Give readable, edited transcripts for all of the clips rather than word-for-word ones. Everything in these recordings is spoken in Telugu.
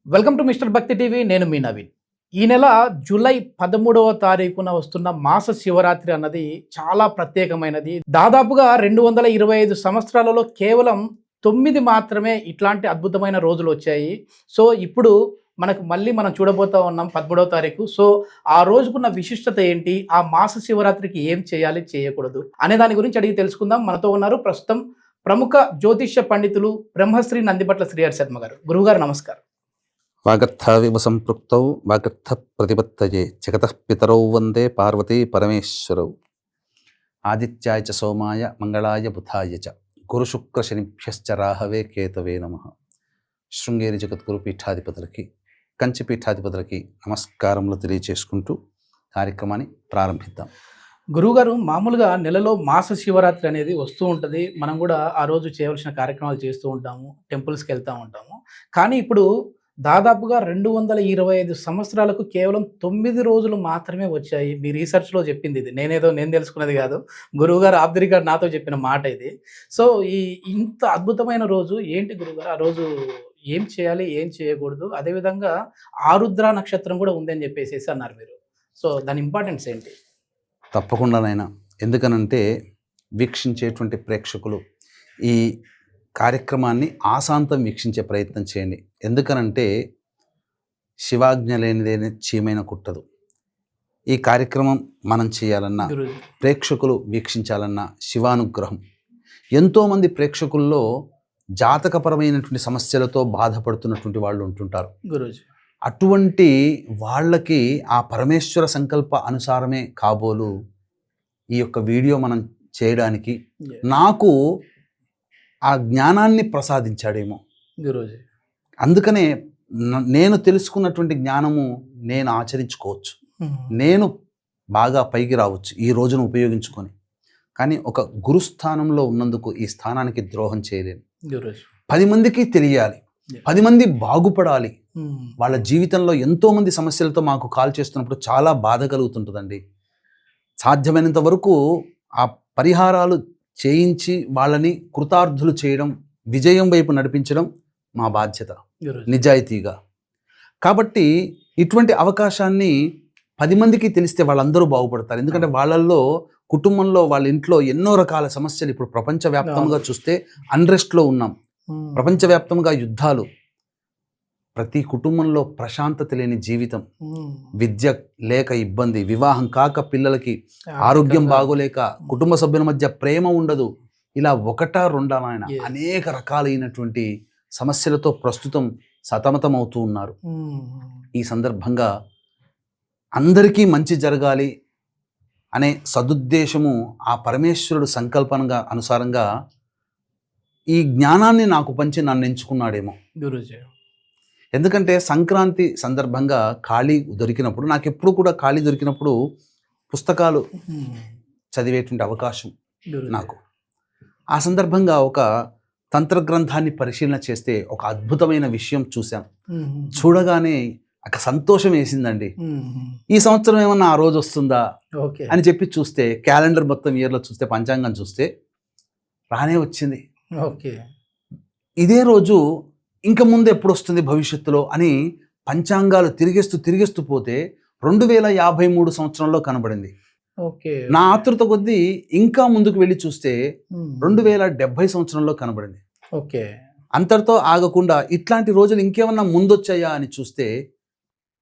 వెల్కమ్ టు మిస్టర్ భక్తి టీవీ. నేను మీ నవీన్. ఈ నెల జూలై 13వ తారీఖున వస్తున్న మాస శివరాత్రి అన్నది చాలా ప్రత్యేకమైనది. దాదాపుగా 225 సంవత్సరాలలో కేవలం 9 మాత్రమే ఇట్లాంటి అద్భుతమైన రోజులు వచ్చాయి. సో ఇప్పుడు మనం చూడబోతా ఉన్నాం 13వ తారీఖు. సో ఆ రోజుకున్న విశిష్టత ఏంటి, ఆ మాస శివరాత్రికి ఏం చేయాలి, చేయకూడదు అనే దాని గురించి అడిగి తెలుసుకుందాం. మనతో ఉన్నారు ప్రస్తుతం ప్రముఖ జ్యోతిష్య పండితులు బ్రహ్మశ్రీ నందిపట్ల శ్రీహరి శర్మ గారు. గురువుగారు నమస్కారం. వాగర్థావివ సంపృక్తౌ వాగర్థ ప్రతిపత్తయే జగతః పితరౌ వందే పార్వతీ పరమేశ్వరౌ. ఆదిత్యాయ చ సోమాయ మంగళాయ బుధాయ చ గురుశుక్రశనిభ్యశ్చ రాహవే కేతవే నమః. శృంగేరి జగద్గురు పీఠాధిపతులకి, కంచి పీఠాధిపతులకి నమస్కారములు తెలియచేసుకుంటూ కార్యక్రమాన్ని ప్రారంభిద్దాం. గురువుగారు, మామూలుగా నెలలో మాస శివరాత్రి అనేది వస్తూ ఉంటుంది. మనం కూడా ఆ రోజు చేయవలసిన కార్యక్రమాలు చేస్తూ ఉంటాము, టెంపుల్స్కి వెళ్తూ ఉంటాము. కానీ ఇప్పుడు దాదాపుగా 225 సంవత్సరాలకు కేవలం 9 రోజులు మాత్రమే వచ్చాయి. మీ రీసెర్చ్లో చెప్పింది ఇది, నేను తెలుసుకున్నది కాదు. గురువుగారు ఆఫ్ ది రికార్డ్ నాతో చెప్పిన మాట ఇది. సో ఇంత అద్భుతమైన రోజు ఏంటి గురువుగారు? ఆ రోజు ఏం చేయాలి, ఏం చేయకూడదు? అదేవిధంగా ఆరుద్ర నక్షత్రం కూడా ఉందని చెప్పేసి అన్నారు మీరు. సో దాని ఇంపార్టెన్స్ ఏంటి? తప్పకుండానైనా, ఎందుకనంటే వీక్షించేటువంటి ప్రేక్షకులు ఈ కార్యక్రమాన్ని ఆశాంతం వీక్షించే ప్రయత్నం చేయండి. ఎందుకనంటే శివాజ్ఞ లేనిదేని చీమైన కుట్టదు. ఈ కార్యక్రమం మనం చేయాలన్నా, ప్రేక్షకులు వీక్షించాలన్నా శివానుగ్రహం. ఎంతోమంది ప్రేక్షకుల్లో జాతకపరమైనటువంటి సమస్యలతో బాధపడుతున్నటువంటి వాళ్ళు ఉంటుంటారు గురూజీ. అటువంటి వాళ్ళకి ఆ పరమేశ్వర సంకల్ప అనుసారమే కాబోలు ఈ యొక్క వీడియో మనం చేయడానికి నాకు ఆ జ్ఞానాన్ని ప్రసాదించాడేమో గురూజీ. అందుకనే నేను తెలుసుకున్నటువంటి జ్ఞానము నేను ఆచరించుకోవచ్చు, నేను బాగా పైకి రావచ్చు ఈ రోజును ఉపయోగించుకొని. కానీ ఒక గురుస్థానంలో ఉన్నందుకు ఈ స్థానానికి ద్రోహం చేయలేను. 10 మందికి తెలియాలి, 10 మంది బాగుపడాలి. వాళ్ళ జీవితంలో ఎంతోమంది సమస్యలతో మాకు కాల్ చేస్తున్నప్పుడు చాలా బాధ కలుగుతుంటుందండి. సాధ్యమైనంత వరకు ఆ పరిహారాలు చేయించి వాళ్ళని కృతార్థులు చేయడం, విజయం వైపు నడిపించడం మా బాధ్యత నిజాయితీగా. కాబట్టి ఇటువంటి అవకాశాన్ని 10 మందికి తెలిస్తే వాళ్ళందరూ బాగుపడతారు. ఎందుకంటే వాళ్ళల్లో, కుటుంబంలో, వాళ్ళ ఇంట్లో ఎన్నో రకాల సమస్యలు ఇప్పుడు ప్రపంచవ్యాప్తంగా చూస్తే అన్రెస్ట్లో ఉన్నాం. ప్రపంచవ్యాప్తంగా యుద్ధాలు, ప్రతి కుటుంబంలో ప్రశాంతత లేని జీవితం, విద్య లేక ఇబ్బంది, వివాహం కాక పిల్లలకి ఆరోగ్యం బాగోలేక, కుటుంబ సభ్యుల మధ్య ప్రేమ ఉండదు. ఇలా ఒకటా రెండా నాయన అనేక రకాలైనటువంటి సమస్యలతో ప్రస్తుతం సతమతం అవుతూ ఉన్నారు. ఈ సందర్భంగా అందరికీ మంచి జరగాలి అనే సదుద్దేశము ఆ పరమేశ్వరుడు సంకల్పంగా అనుసారంగా ఈ జ్ఞానాన్ని నాకు పంచి నన్ను ఎంచుకున్నాడేమో గురూజీ. ఎందుకంటే సంక్రాంతి సందర్భంగా ఖాళీ దొరికినప్పుడు, నాకు ఎప్పుడు కూడా ఖాళీ దొరికినప్పుడు పుస్తకాలు చదివేటువంటి అవకాశం నాకు. ఆ సందర్భంగా ఒక తంత్రగ్రంథాన్ని పరిశీలన చేస్తే ఒక అద్భుతమైన విషయం చూశాం. చూడగానే ఒక సంతోషం వేసిందండి. ఈ సంవత్సరం ఏమన్నా ఆ రోజు వస్తుందా అని చెప్పి చూస్తే, క్యాలెండర్ మొత్తం ఇయర్లో చూస్తే, పంచాంగం చూస్తే రానే వచ్చింది. ఇదే రోజు ఇంకా ముందు ఎప్పుడు వస్తుంది భవిష్యత్తులో అని పంచాంగాలు తిరిగేస్తూ పోతే 2053 సంవత్సరంలో కనబడింది. నా ఆతృత కొద్దీ ఇంకా ముందుకు వెళ్ళి చూస్తే 2070 సంవత్సరంలో కనబడింది. అంతటితో ఆగకుండా ఇట్లాంటి రోజులు ఇంకేమన్నా ముందొచ్చాయా అని చూస్తే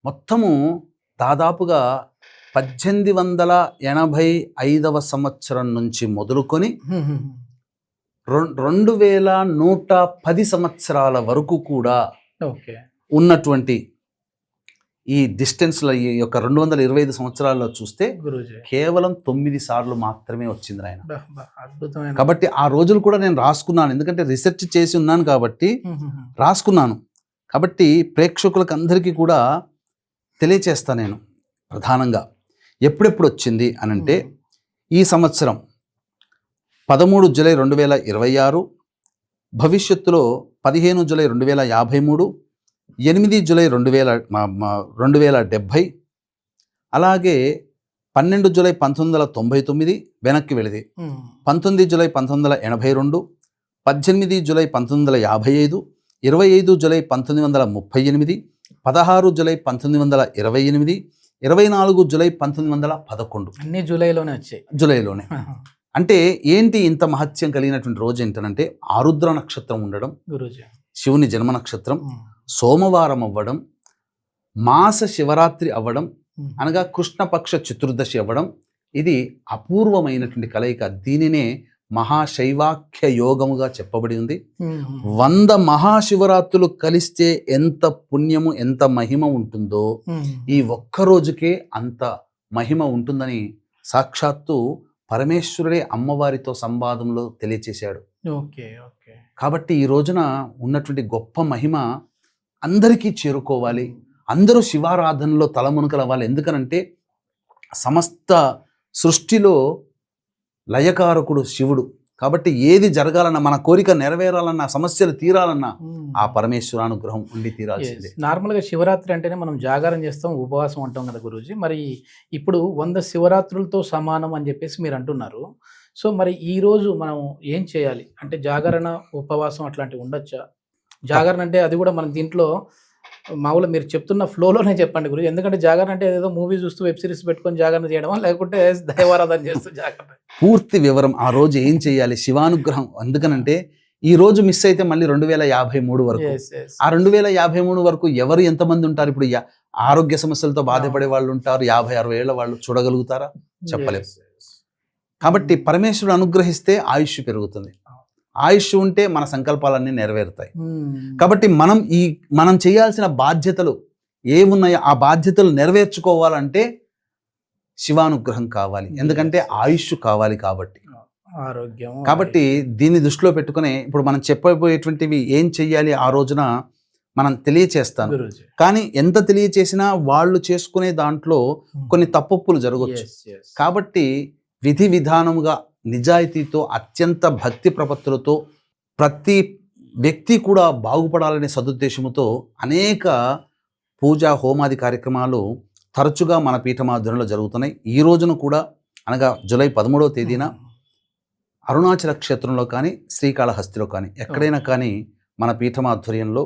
మొత్తము దాదాపుగా 1885 సంవత్సరం నుంచి మొదలుకొని 2110 సంవత్సరాల వరకు కూడా ఉన్నటువంటి ఈ డిస్టెన్స్లో, ఈ యొక్క 225 సంవత్సరాల్లో చూస్తే కేవలం 9 సార్లు మాత్రమే వచ్చింది ఆయన. కాబట్టి ఆ రోజులు కూడా నేను రాసుకున్నాను, ఎందుకంటే రీసెర్చ్ చేసి ఉన్నాను కాబట్టి రాసుకున్నాను. కాబట్టి ప్రేక్షకులకు అందరికీ కూడా తెలియచేస్తాను నేను ప్రధానంగా ఎప్పుడెప్పుడు వచ్చింది అనంటే, ఈ సంవత్సరం 13 జూలై 2026, భవిష్యత్తులో 15 జూలై 2053, 8 జూలై 2070, అలాగే 12 జూలై 1999 వెనక్కి వెళితే 19 July 1982, 18 July 1955, 25 July 1938, 16 July 1928, 24 July 1911. అన్ని జూలైలోనే వచ్చాయి. జూలైలోనే. అంటే ఏంటి ఇంత మహత్యం కలిగినటువంటి రోజు ఏంటంటే ఆరుద్ర నక్షత్రం ఉండడం, గురూజీ శివుని జన్మ నక్షత్రం, సోమవారం అవ్వడం, మాస శివరాత్రి అవ్వడం, అనగా కృష్ణపక్ష చతుర్దశి అవ్వడం, ఇది అపూర్వమైనటువంటి కలయిక. దీనినే మహాశైవాఖ్య యోగముగా చెప్పబడి ఉంది. 100 మహాశివరాత్రులు కలిస్తే ఎంత పుణ్యము ఎంత మహిమ ఉంటుందో ఈ ఒక్క రోజుకే అంత మహిమ ఉంటుందని సాక్షాత్తు పరమేశ్వరుడే అమ్మవారితో సంవాదంలో తెలియచేశాడు. కాబట్టి ఈ రోజున ఉన్నటువంటి గొప్ప మహిమ అందరికీ చేరుకోవాలి, అందరూ శివారాధనలో తలమునకలవ్వాలి. ఎందుకనంటే సమస్త సృష్టిలో లయకారకుడు శివుడు. కాబట్టి ఏది జరగాలన్నా, మన కోరిక నెరవేరాలన్నా, సమస్యలు తీరాలన్నా ఆ పరమేశ్వరానుగ్రహం ఉండి తీరాల్సిందే. నార్మల్గా శివరాత్రి అంటేనే మనం జాగారం చేస్తాం, ఉపవాసం అంటాం కదా గురూజీ. మరి ఇప్పుడు 100 శివరాత్రులతో సమానం అని చెప్పేసి మీరు అంటున్నారు. సో మరి ఈరోజు మనం ఏం చేయాలి అంటే జాగరణ, ఉపవాసం అట్లాంటివి ఉండొచ్చా? జాగరణ అంటే అది కూడా మనం దీంట్లో మామూలుగా మీరు చెప్తున్న ఫ్లోలోనే చెప్పండి గురించి. ఎందుకంటే జాగరణ అంటే ఏదో మూవీ చూస్తూ వెబ్ సిరీస్ పెట్టుకొని జాగరణ చేయడమా, లేకుంటే దైవారాధన చేస్తూ జాగరణ? పూర్తి వివరం ఆ రోజు ఏం చేయాలి, శివానుగ్రహం. ఎందుకనంటే ఈ రోజు మిస్ అయితే మళ్ళీ 2053 వరకు, ఆ 2053 వరకు ఎవరు ఎంతమంది ఉంటారు? ఇప్పుడు ఆరోగ్య సమస్యలతో బాధపడే వాళ్ళు ఉంటారు, 50-60 ఏళ్ల వాళ్ళు చూడగలుగుతారా? చెప్పలేము. కాబట్టి పరమేశ్వరుడు అనుగ్రహిస్తే ఆయుష్ పెరుగుతుంది, ఆయుష్ ఉంటే మన సంకల్పాలన్నీ నెరవేరుతాయి. కాబట్టి మనం చేయాల్సిన బాధ్యతలు ఏమున్నాయో ఆ బాధ్యతలు నెరవేర్చుకోవాలంటే శివానుగ్రహం కావాలి. ఎందుకంటే ఆయుష్ కావాలి కాబట్టి, ఆరోగ్యం. కాబట్టి దీన్ని దృష్టిలో పెట్టుకుని ఇప్పుడు మనం చెప్పబోయేటువంటివి ఏం చెయ్యాలి ఆ రోజున మనం తెలియచేస్తాను. కానీ ఎంత తెలియచేసినా వాళ్ళు చేసుకునే దాంట్లో కొన్ని తప్పులు జరగవచ్చు. కాబట్టి విధి విధానముగా నిజాయితీతో అత్యంత భక్తి ప్రపత్తులతో ప్రతి వ్యక్తి కూడా బాగుపడాలనే సదుద్దేశముతో అనేక పూజా హోమాది కార్యక్రమాలు తరచుగా మన పీఠమాధ్వర్యంలో జరుగుతున్నాయి. ఈ రోజున కూడా అనగా జూలై 13వ తేదీన అరుణాచల క్షేత్రంలో కానీ శ్రీకాళహస్తిలో కానీ ఎక్కడైనా కానీ మన పీఠమాధ్వర్యంలో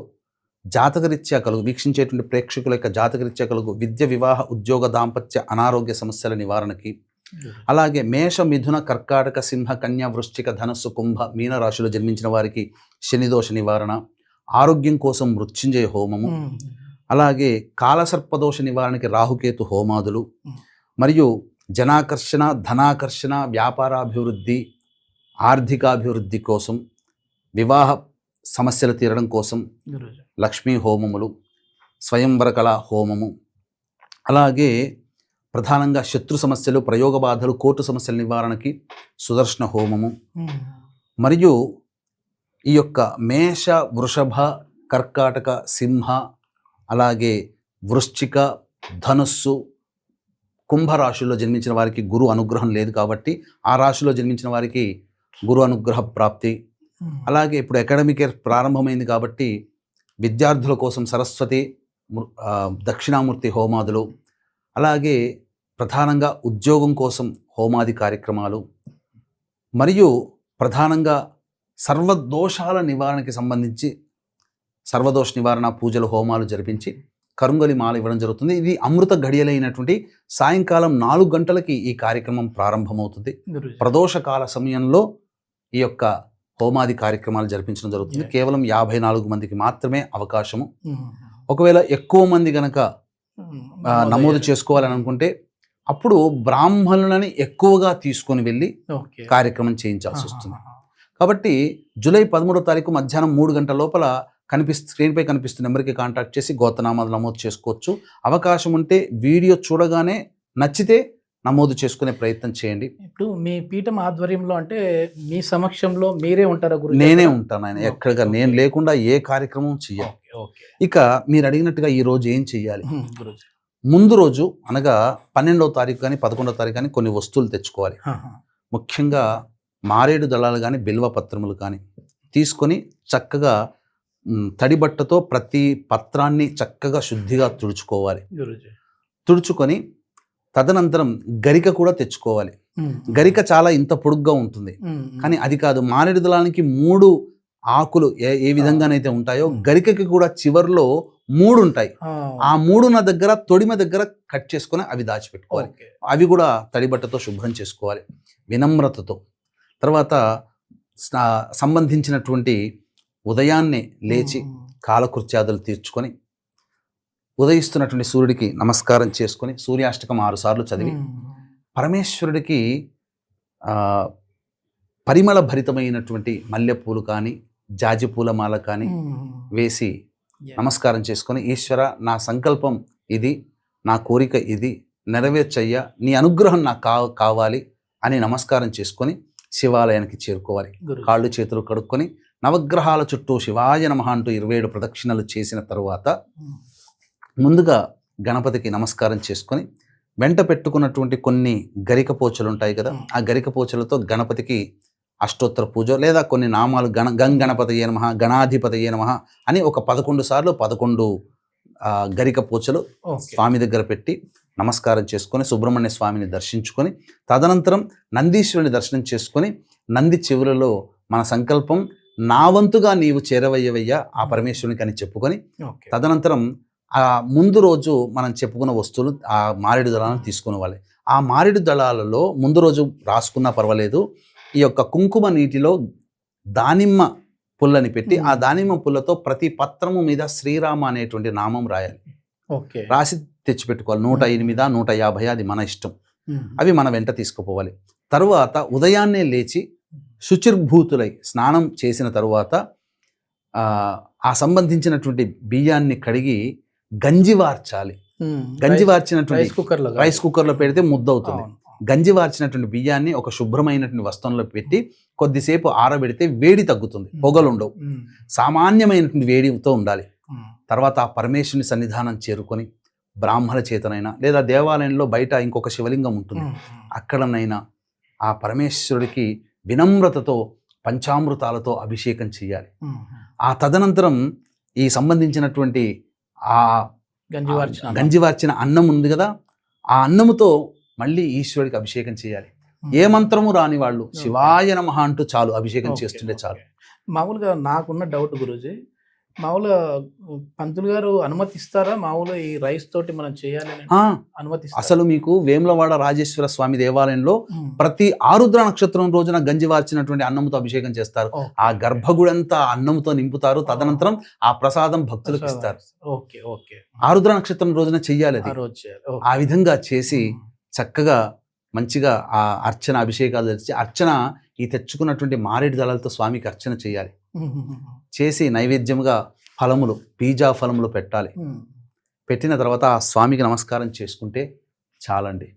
జాతకరీత్యా వీక్షించేటువంటి ప్రేక్షకుల యొక్క జాతకరీత్యా విద్య, వివాహ, ఉద్యోగ, దాంపత్య, అనారోగ్య సమస్యల నివారణకి, అలాగే మేష, మిథున, కర్కాటక, సింహ, కన్య, వృశ్చిక, ధనస్సు, కుంభ, మీన రాశిలో జన్మించిన వారికి శనిదోష నివారణ, ఆరోగ్యం కోసం మృత్యుంజయ హోమము, అలాగే కాలసర్పదోష నివారణకి రాహుకేతు హోమాదులు, మరియు జనాకర్షణ, ధనాకర్షణ, వ్యాపారాభివృద్ధి, ఆర్థికాభివృద్ధి కోసం, వివాహ సమస్యలు తీరడం కోసం లక్ష్మీ హోమములు, స్వయంవర కళా హోమము, అలాగే ప్రధానంగా శత్రు సమస్యలు, ప్రయోగ బాధలు, కోర్టు సమస్యల నివారణకి సుదర్శన హోమము, మరియు ఈ యొక్క మేష, వృషభ, కర్కాటక, సింహ, అలాగే వృశ్చిక, ధనుస్సు, కుంభరాశుల్లో జన్మించిన వారికి గురు అనుగ్రహం లేదు కాబట్టి ఆ రాశిలో జన్మించిన వారికి గురు అనుగ్రహ ప్రాప్తి. అలాగే ఇప్పుడు అకాడమిక్ ఇయర్ ప్రారంభమైంది కాబట్టి విద్యార్థుల కోసం సరస్వతి, దక్షిణామూర్తి హోమాదులు, అలాగే ప్రధానంగా ఉద్యోగం కోసం హోమాది కార్యక్రమాలు, మరియు ప్రధానంగా సర్వదోషాల నివారణకి సంబంధించి సర్వదోష నివారణ పూజలు, హోమాలు జరిపించి కరుంగలి మాల ఇవ్వడం జరుగుతుంది. ఇది అమృత ఘడియలైనటువంటి సాయంకాలం 4 గంటలకి ఈ కార్యక్రమం ప్రారంభమవుతుంది. ప్రదోష కాల సమయంలో ఈ యొక్క హోమాది కార్యక్రమాలు జరిపించడం జరుగుతుంది. కేవలం 54 మందికి మాత్రమే అవకాశము. ఒకవేళ ఎక్కువ మంది గనక నమోదు చేసుకోవాలని అనుకుంటే అప్పుడు బ్రాహ్మణులని ఎక్కువగా తీసుకొని వెళ్ళి కార్యక్రమం చేయించాల్సి వస్తుంది. కాబట్టి జూలై 13వ తారీఖు మధ్యాహ్నం 3 గంటల లోపల స్క్రీన్పై కనిపిస్తున్న నెంబర్కి కాంటాక్ట్ చేసి గోత్రనామాలు నమోదు చేసుకోవచ్చు. అవకాశం ఉంటే వీడియో చూడగానే నచ్చితే నమోదు చేసుకునే ప్రయత్నం చేయండి. ఇప్పుడు మీ పీఠం ఆధ్వర్యంలో అంటే మీ సమక్షంలో మీరే ఉంటారా గురు? నేనే ఉంటాను. ఆయన ఎక్కడగా నేను లేకుండా ఏ కార్యక్రమం చెయ్యాలి. ఇక మీరు అడిగినట్టుగా ఈ రోజు ఏం చెయ్యాలి? ముందు రోజు అనగా 12వ తారీఖు కానీ 11వ తారీఖు కానీ కొన్ని వస్తువులు తెచ్చుకోవాలి. ముఖ్యంగా మారేడు దళాలు కానీ బిల్వ పత్రములు కానీ తీసుకొని చక్కగా తడి బట్టతో ప్రతి పత్రాన్ని చక్కగా శుద్ధిగా తుడుచుకోవాలి. తుడుచుకొని తదనంతరం గరిక కూడా తెచ్చుకోవాలి. గరిక చాలా ఇంత పొడుగ్గా ఉంటుంది, కానీ అది కాదు. మారేడు దళానికి 3 ఆకులు ఏ విధంగానైతే ఉంటాయో గరికకి కూడా చివర్లో 3 ఉంటాయి. ఆ 3 నా దగ్గర తొడిమ దగ్గర కట్ చేసుకొని అవి దాచిపెట్టుకోవాలి. అవి కూడా తడిబట్టతో శుభ్రం చేసుకోవాలి వినమ్రతతో. తర్వాత సంబంధించినటువంటి ఉదయాన్నే లేచి కాలకృత్యాదులు తీర్చుకొని ఉదయిస్తున్నటువంటి సూర్యుడికి నమస్కారం చేసుకొని సూర్యాష్టకం 6 సార్లు చదివి పరమేశ్వరుడికి పరిమళ భరితమైనటువంటి మల్లెపూలు కానీ జాజి పూలమాల కానీ వేసి నమస్కారం చేసుకొని, ఈశ్వర నా సంకల్పం ఇది, నా కోరిక ఇది, నెరవేర్చయ్యా, నీ అనుగ్రహం నాకు కావాలి అని నమస్కారం చేసుకొని శివాలయానికి చేరుకోవాలి. కాళ్ళు చేతులు కడుక్కొని నవగ్రహాల చుట్టూ శివాయ నమః అంటూ 27 ప్రదక్షిణలు చేసిన తరువాత ముందుగా గణపతికి నమస్కారం చేసుకొని వెంట పెట్టుకున్నటువంటి కొన్ని గరికపోచలు ఉంటాయి కదా, ఆ గరికపోచలతో గణపతికి అష్టోత్తర పూజ లేదా కొన్ని నామాలు గణపతయే నమః, గణాధిపతయే నమః అని ఒక 11 సార్లు 11 గరికపోచలు స్వామి దగ్గర పెట్టి నమస్కారం చేసుకొని సుబ్రహ్మణ్య స్వామిని దర్శించుకొని తదనంతరం నందీశ్వరుని దర్శనం చేసుకొని నంది చెవులలో మన సంకల్పం నా వంతుగా నీవు చేరవయ్యవయ్యా ఆ పరమేశ్వరునికి అని చెప్పుకొని తదనంతరం ఆ ముందు రోజు మనం చెప్పుకున్న వస్తువులు ఆ మారేడు దళాలను తీసుకునేవాలి. ఆ మారేడు దళాలలో ముందు రోజు రాసుకున్నా పర్వాలేదు, ఈ యొక్క కుంకుమ నీటిలో దానిమ్మ పుల్లని పెట్టి ఆ దానిమ్మ పుల్లతో ప్రతి పత్రము మీద శ్రీరామ అనేటువంటి నామం రాయాలి. రాసి తెచ్చిపెట్టుకోవాలి. 108, 150 అది మన ఇష్టం. అవి మన వెంట తీసుకుపోవాలి. తరువాత ఉదయాన్నే లేచి శుచిర్భూతులై స్నానం చేసిన తరువాత ఆ సంబంధించినటువంటి బియ్యాన్ని కడిగి గంజి వార్చాలి. గంజి వార్చినటువంటి రైస్ కుక్కర్లో పెడితే ముద్ద అవుతుంది. గంజి వార్చినటువంటి బియ్యాన్ని ఒక శుభ్రమైనటువంటి వస్త్రంలో పెట్టి కొద్దిసేపు ఆరబెడితే వేడి తగ్గుతుంది, పొగలు ఉండవు, సామాన్యమైనటువంటి వేడితో ఉండాలి. తర్వాత ఆ పరమేశ్వరుని సన్నిధానం చేరుకొని బ్రాహ్మణ చేతనైనా లేదా దేవాలయంలో బయట ఇంకొక శివలింగం ఉంటుంది, అక్కడనైనా ఆ పరమేశ్వరుడికి వినమ్రతతో పంచామృతాలతో అభిషేకం చేయాలి. ఆ తదనంతరం ఈ సంబంధించినటువంటి ఆ గంజివార్చిన అన్నం ఉంది కదా, ఆ అన్నముతో మళ్ళీ ఈశ్వరుడికి అభిషేకం చేయాలి. ఏ మంత్రము రాని వాళ్ళు శివాయ నమః అంటూ చాలు అభిషేకం చేస్తుంటే చాలు. మామూలుగా నాకున్న డౌట్ గురూజీ, మామూలుగా పంతులు గారు అనుమతిస్తారా మామూలు ఈ రైస్ తోటి మనం చేయాలని? అనుమతిస్తారు. అసలు మీకు వేములవాడ రాజేశ్వర స్వామి దేవాలయంలో ప్రతి ఆరుద్ర నక్షత్రం రోజున గంజి వార్చినటువంటి అన్నంతో అభిషేకం చేస్తారు. ఆ గర్భగుడంతా అన్నంతో నింపుతారు. తదనంతరం ఆ ప్రసాదం భక్తులకు ఇస్తారు. ఆరుద్ర నక్షత్రం రోజున చెయ్యాలి అది. ఆ విధంగా చేసి చక్కగా మంచిగా ఆ అర్చన అభిషేకాలు తెచ్చి అర్చన ఈ తెచ్చుకున్నటువంటి మారేడు దళాలతో స్వామికి అర్చన చేయాలి. చేసి నైవేద్యముగా ఫలములు పీజా ఫలములు పెట్టాలి. పెట్టిన తర్వాత ఆ స్వామికి నమస్కారం చేసుకుంటే చాలండి.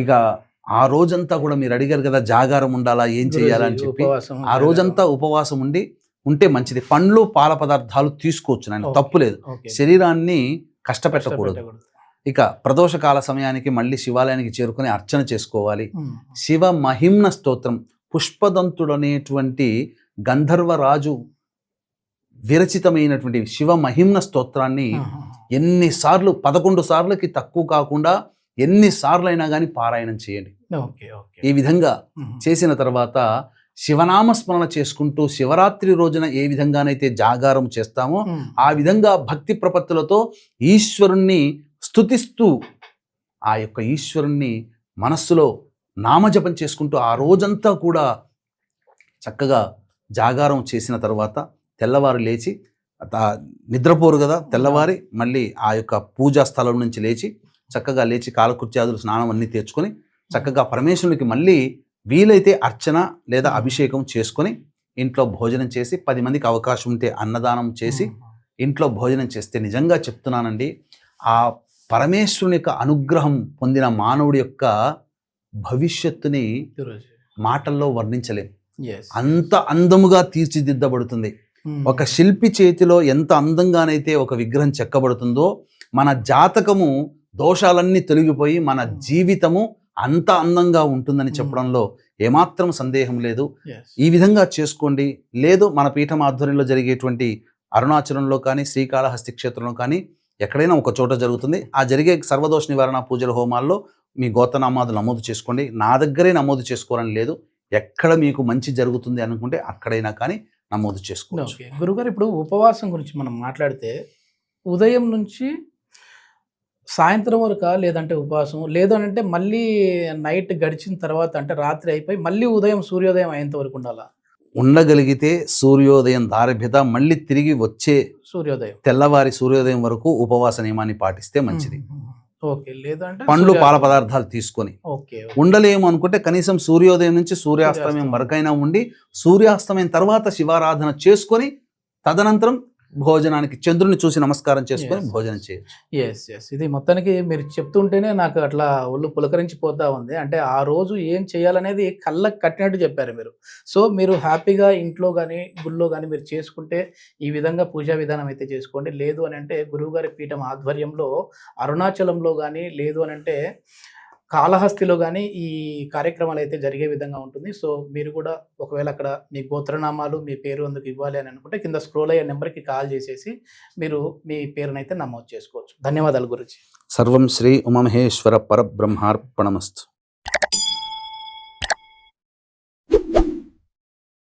ఇక ఆ రోజంతా కూడా మీరు అడిగారు కదా జాగారం ఉండాలా ఏం చేయాలని చెప్పి, ఆ రోజంతా ఉపవాసం ఉంటే మంచిది. పండ్లు పాల పదార్థాలు తీసుకోవచ్చు, నాయన తప్పులేదు. శరీరాన్ని కష్టపెట్టకూడదు. ఇక ప్రదోషకాల సమయానికి మళ్ళీ శివాలయానికి చేరుకుని అర్చన చేసుకోవాలి. శివ మహిమ్న స్తోత్రం పుష్పదంతుడు అనేటువంటి గంధర్వరాజు విరచితమైనటువంటి శివ మహిమ్న స్తోత్రాన్ని ఎన్నిసార్లు 11 సార్లకి తక్కువ కాకుండా ఎన్నిసార్లు అయినా కానీ పారాయణం చేయండి. ఈ విధంగా చేసిన తర్వాత శివనామస్మరణ చేసుకుంటూ శివరాత్రి రోజున ఏ విధంగానైతే జాగారం చేస్తామో ఆ విధంగా భక్తి ప్రపత్తులతో ఈశ్వరుణ్ణి స్తుతిస్తూ ఆ యొక్క ఈశ్వరుణ్ణి మనస్సులో నామజపం చేసుకుంటూ ఆ రోజంతా కూడా చక్కగా జాగారం చేసిన తర్వాత తెల్లవారు లేచి నిద్రపోరు కదా, తెల్లవారి మళ్ళీ ఆ యొక్క పూజా స్థలం నుంచి లేచి చక్కగా లేచి కాలకృత్యాదులు స్నానం అన్నీ తెచ్చుకొని చక్కగా పరమేశ్వరునికి మళ్ళీ వీలైతే అర్చన లేదా అభిషేకం చేసుకొని ఇంట్లో భోజనం చేసి 10 మందికి అవకాశం ఉంటే అన్నదానం చేసి ఇంట్లో భోజనం చేస్తే నిజంగా చెప్తున్నానండి, ఆ పరమేశ్వరుని యొక్క అనుగ్రహం పొందిన మానవుడి యొక్క భవిష్యత్తుని మాటల్లో వర్ణించలేం. అంత అందముగా తీర్చిదిద్దబడుతుంది. ఒక శిల్పి చేతిలో ఎంత అందంగానైతే ఒక విగ్రహం చెక్కబడుతుందో మన జాతకము దోషాలన్నీ తొలగిపోయి మన జీవితము అంత అందంగా ఉంటుందని చెప్పడంలో ఏమాత్రం సందేహం లేదు. ఈ విధంగా చేసుకోండి. లేదు మన పీఠం ఆధ్వర్యంలో జరిగేటువంటి అరుణాచలంలో కానీ శ్రీకాళహస్తి క్షేత్రంలో కానీ ఎక్కడైనా ఒక చోట జరుగుతుంది. ఆ జరిగే సర్వదోష నివారణ పూజల హోమాల్లో మీ గోత్రనామాలు నమోదు చేసుకోండి. నా దగ్గరే నమోదు చేసుకోవాలని లేదు, ఎక్కడ మీకు మంచి జరుగుతుంది అనుకుంటే అక్కడైనా కానీ నమోదు చేసుకోవచ్చు. ఓకే గురుగారు, ఇప్పుడు ఉపవాసం గురించి మనం మాట్లాడితే ఉదయం నుంచి సాయంత్రం వరకా లేదంటే ఉపవాసం లేదు అని అంటే మళ్ళీ నైట్ గడిచిన తర్వాత అంటే రాత్రి అయిపోయి మళ్ళీ ఉదయం సూర్యోదయం అయ్యేంత వరకు ఉండాలా? ఉండగలిగితే సూర్యోదయం దారభ్యత మళ్ళీ తిరిగి వచ్చే సూర్యోదయం. తెల్లవారి సూర్యోదయం వరకు ఉపవాస నియమాన్ని పాటిస్తే మంచిది. ఓకే. లేదంటే పండ్లు పాల పదార్థాలు తీసుకొని ఓకే. ఉండలేము అనుకుంటే కనీసం సూర్యోదయం నుంచి సూర్యాస్తమయం సూర్యాస్తమయం. వరకైనా ఉండి సూర్యాస్తమయం తర్వాత శివారాధన చేసుకొని తదనంతరం భోజనానికి చంద్రుని చూసి నమస్కారం చేసుకొని Yes. భోజనం చేయొచ్చు. ఎస్ ఇది మొత్తానికి మీరు చెప్తుంటేనే నాకు అట్లా ఒళ్ళు పులకరించిపోతా ఉంది. అంటే ఆ రోజు ఏం చేయాలనేది కళ్ళకి కట్టినట్టు చెప్పారు మీరు. సో మీరు హ్యాపీగా ఇంట్లో కానీ గుళ్ళో కానీ మీరు చేసుకుంటే ఈ విధంగా పూజా విధానం అయితే చేసుకోండి. లేదు అని అంటే గురువుగారి పీఠం ఆధ్వర్యంలో అరుణాచలంలో కానీ లేదు అని అంటే కాళహస్తిలో కానీ ఈ కార్యక్రమాలు అయితే జరిగే విధంగా ఉంటుంది. సో మీరు కూడా ఒకవేళ అక్కడ మీ గోత్రనామాలు మీ పేరు అందుకు ఇవ్వాలి అని అనుకుంటే కింద స్క్రోల్ అయ్యే నెంబర్కి కాల్ చేసేసి మీరు మీ పేరునైతే నమోదు చేసుకోవచ్చు. ధన్యవాదాలు గురుజీ. సర్వం శ్రీ ఉమామహేశ్వర పరబ్రహ్మార్పణమస్తు.